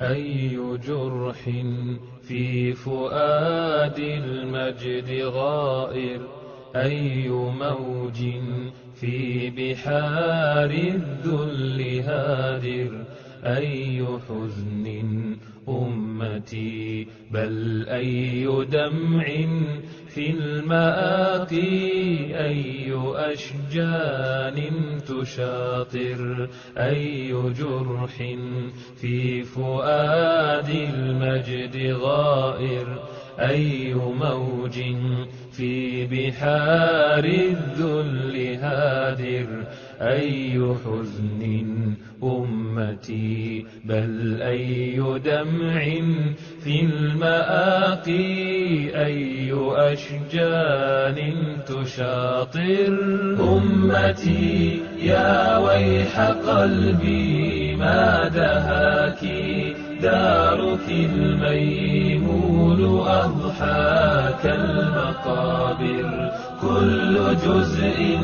أي جرح في فؤاد المجد غائر، أي موج في بحار الذل هادر، أي حزن أمتي بل أي دمع في المآقي، أي أشجان تشاطر، أي جرح في فؤاد المجد غائر، أي موج في بحار الذل هادر، أي حزن أمتي بل أي دمع في المآقي، أي أشجان تشاطر. أمتي يا ويح قلبي ما دهاك، دارك الميمون أضحاك المقابر، كل جزء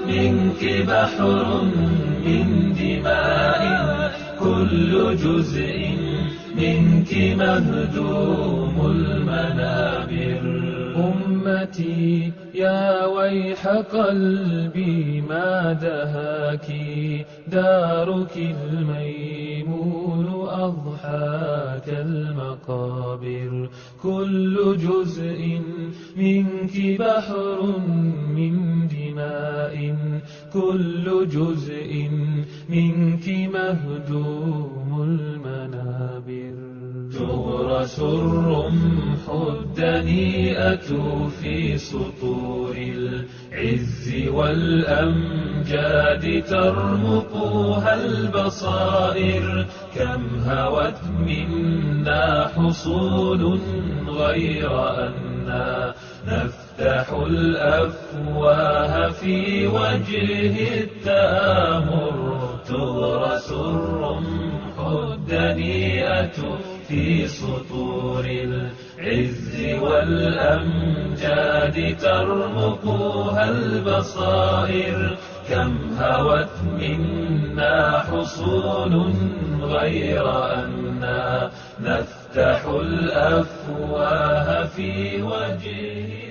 منك بحر من دماء، كل جزء منك مهدوم المنابر. أمتي يا ويح قلبي ما دهاك، دارك الميمون أضحاك المقابر، كل جزء منك بحر من دماء، كل جزء منك مهدوم المنابر. تغرس الرمح الدنيئة في سطور العز والأمجاد، ترمقها البصائر، كم هوت منا حصول غير أننا نفتح الأفواه في وجه التآمر. تغرس الرمح الدنيئة في سطور العز والأمجاد، ترمقها البصائر، كم هوت منا حصول غير أننا نفتح الأفواه في وجه